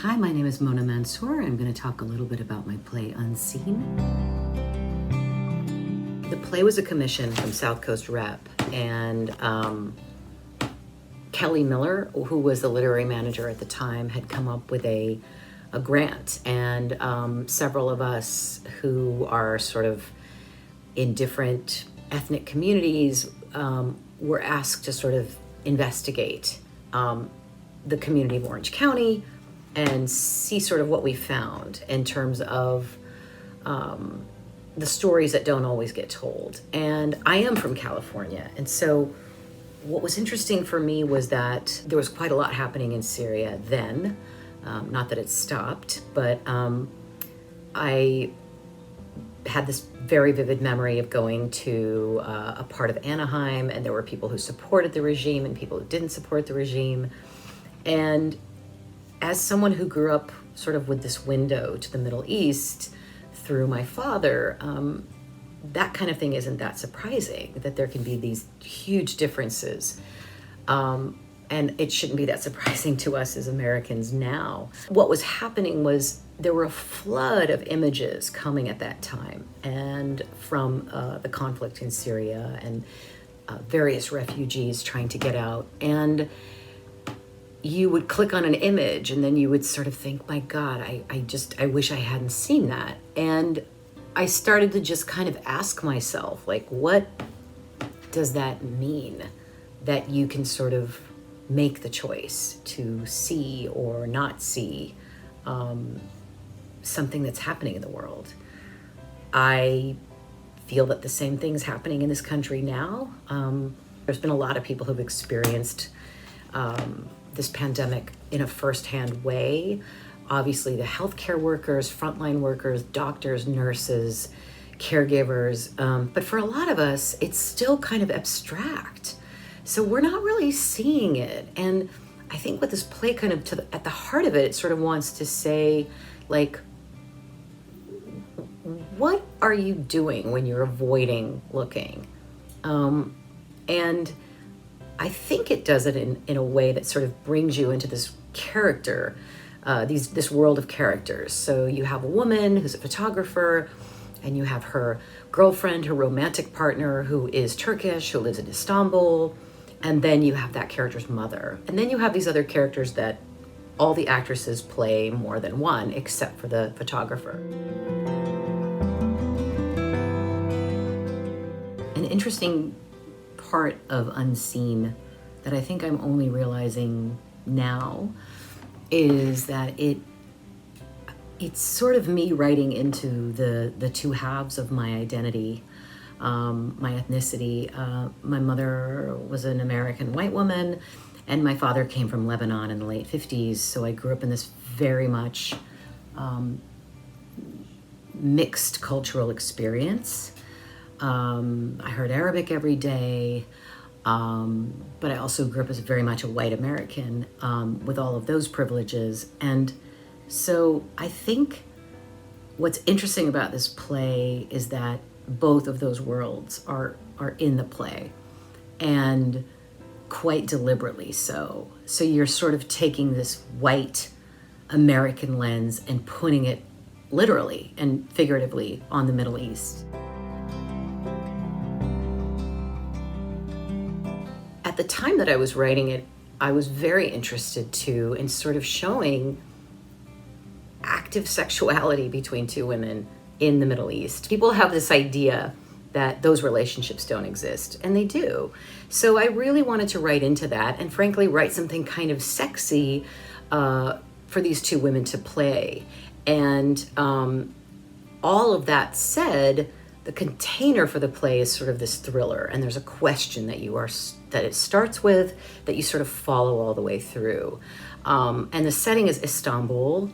Hi, my name is Mona Mansour. I'm going to talk a little bit about my play Unseen. The play was a commission from South Coast Rep, and Kelly Miller, who was the literary manager at the time, had come up with a grant, and several of us who are sort of in different ethnic communities were asked to sort of investigate the community of Orange County and see sort of what we found in terms of the stories that don't always get told. And I am from California, and so what was interesting for me was that there was quite a lot happening in Syria then. Not that it stopped, but I had this very vivid memory of going to a part of Anaheim, and there were people who supported the regime and people who didn't support the regime. And as someone who grew up sort of with this window to the Middle East through my father, that kind of thing isn't that surprising, that there can be these huge differences. And it shouldn't be that surprising to us as Americans now. What was happening was there were a flood of images coming at that time, and from the conflict in Syria and various refugees trying to get out. And you would click on an image and then you would sort of think, my God, I wish I hadn't seen that. And I started to just kind of ask myself, like, what does that mean? That you can sort of make the choice to see or not see something that's happening in the world. I feel that the same thing's happening in this country now. There's been a lot of people who've experienced this pandemic in a firsthand way. Obviously, the healthcare workers, frontline workers, doctors, nurses, caregivers. But for a lot of us, it's still kind of abstract. So we're not really seeing it. And I think with this play kind of at the heart of it, it sort of wants to say, like, what are you doing when you're avoiding looking? And I think it does it in a way that sort of brings you into this character, this world of characters. So you have a woman who's a photographer, and you have her girlfriend, her romantic partner, who is Turkish, who lives in Istanbul, and then you have that character's mother. And then you have these other characters that all the actresses play more than one, except for the photographer. An interesting part of Unseen that I think I'm only realizing now is that it's sort of me writing into the two halves of my identity, my ethnicity. My mother was an American white woman, and my father came from Lebanon in the late 50s, so I grew up in this very much mixed cultural experience. I heard Arabic every day, but I also grew up as very much a white American with all of those privileges. And so I think what's interesting about this play is that both of those worlds are in the play, and quite deliberately so. So you're sort of taking this white American lens and putting it literally and figuratively on the Middle East. At the time that I was writing it, I was very interested too in sort of showing active sexuality between two women in the Middle East. People have this idea that those relationships don't exist, and they do. So I really wanted to write into that, and frankly write something kind of sexy for these two women to play. And all of that said, the container for the play is sort of this thriller, and there's a question that it starts with that you sort of follow all the way through. And the setting is Istanbul.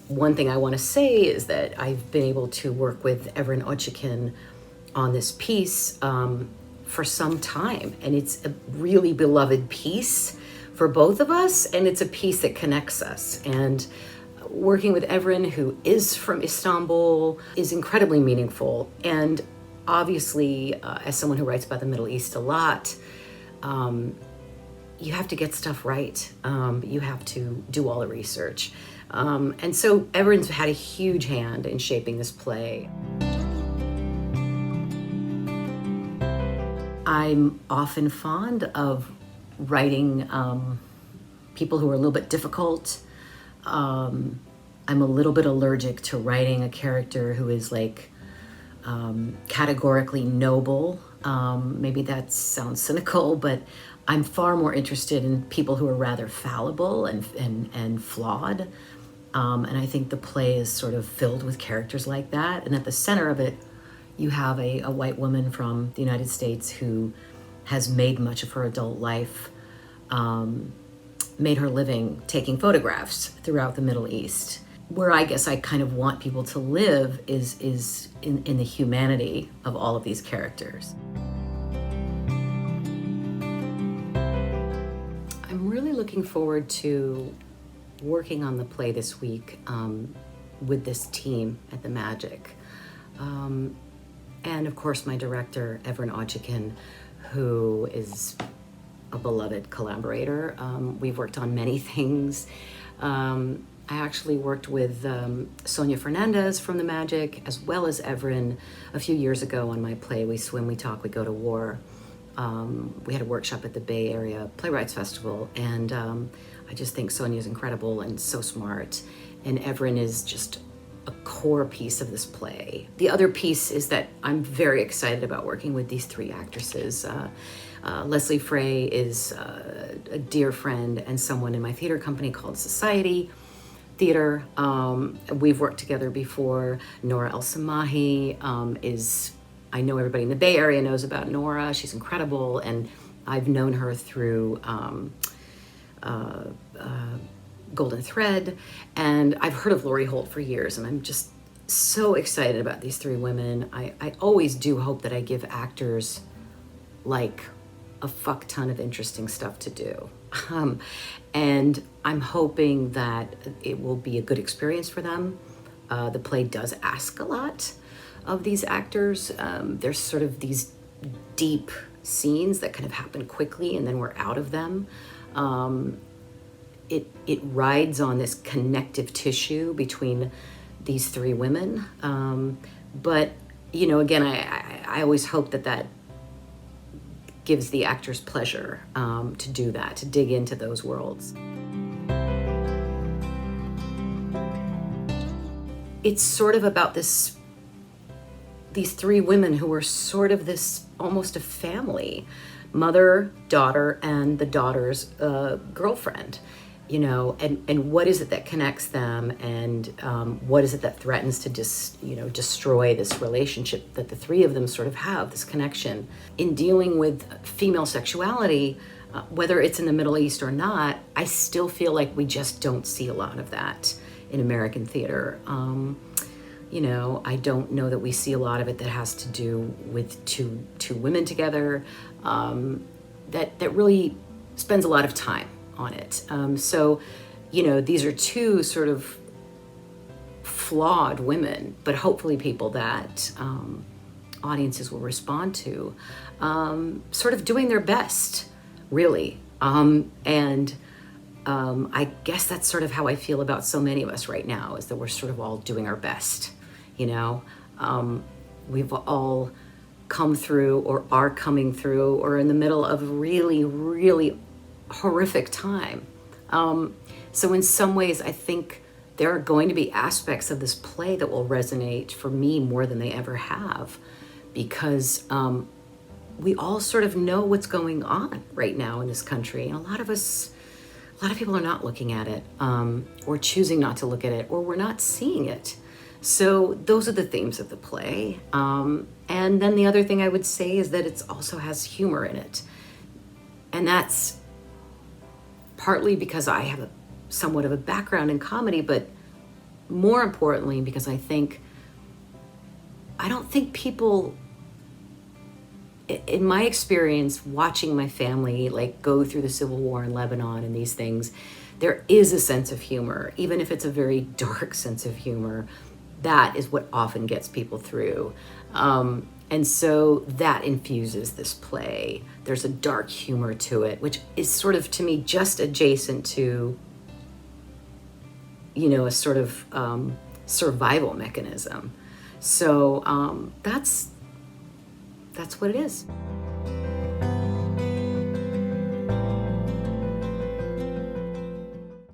One thing I want to say is that I've been able to work with Evren Ochikin on this piece for some time, and it's a really beloved piece for both of us, and it's a piece that connects us. And working with Evren, who is from Istanbul, is incredibly meaningful. And obviously, as someone who writes about the Middle East a lot, you have to get stuff right. You have to do all the research. And so Everin's had a huge hand in shaping this play. I'm often fond of writing people who are a little bit difficult. I'm a little bit allergic to writing a character who is like categorically noble. Maybe that sounds cynical, but I'm far more interested in people who are rather fallible and flawed. And I think the play is sort of filled with characters like that. And at the center of it, you have a white woman from the United States who has made much of her adult life, made her living taking photographs throughout the Middle East. Where I guess I kind of want people to live is in the humanity of all of these characters. I'm really looking forward to working on the play this week with this team at the Magic. And of course my director, Everin Ochikin, who is a beloved collaborator. We've worked on many things. I actually worked with Sonia Fernandez from the Magic, as well as Everin a few years ago on my play, We Swim, We Talk, We Go to War. We had a workshop at the Bay Area Playwrights Festival, and I just think Sonia's incredible and so smart, and Everin is just a core piece of this play. The other piece is that I'm very excited about working with these three actresses. Leslie Frey is a dear friend and someone in my theater company called Society Theater. We've worked together before. Nora El Samahi I know everybody in the Bay Area knows about Nora. She's incredible, and I've known her through Golden Thread, and I've heard of Laurie Holt for years, and I'm just so excited about these three women. I always do hope that I give actors like a fuck ton of interesting stuff to do. And I'm hoping that it will be a good experience for them. The play does ask a lot of these actors. There's sort of these deep scenes that kind of happen quickly and then we're out of them. It rides on this connective tissue between these three women. But, you know, again, I always hope that gives the actors pleasure to do that, to dig into those worlds. It's sort of about these three women who are sort of this almost a family, mother, daughter, and the daughter's girlfriend, you know, and what is it that connects them, and what is it that threatens to destroy this relationship that the three of them sort of have, this connection. In dealing with female sexuality, whether it's in the Middle East or not, I still feel like we just don't see a lot of that in American theater. You know, I don't know that we see a lot of it that has to do with two women together, that really spends a lot of time on it. So, you know, these are two sort of flawed women, but hopefully people that audiences will respond to, sort of doing their best, really. I guess that's sort of how I feel about so many of us right now, is that we're sort of all doing our best, you know. We've all come through or are coming through or in the middle of a really, really horrific time. So in some ways, I think there are going to be aspects of this play that will resonate for me more than they ever have, because we all sort of know what's going on right now in this country. And a lot of people are not looking at it, or choosing not to look at it, or we're not seeing it. So those are the themes of the play. And then the other thing I would say is that it also has humor in it. And that's partly because I have somewhat of a background in comedy, but more importantly, because I don't think people, in my experience, watching my family like go through the civil war in Lebanon and these things, there is a sense of humor, even if it's a very dark sense of humor. That is what often gets people through. And so that infuses this play. There's a dark humor to it, which is sort of, to me, just adjacent to, a sort of survival mechanism. So that's what it is.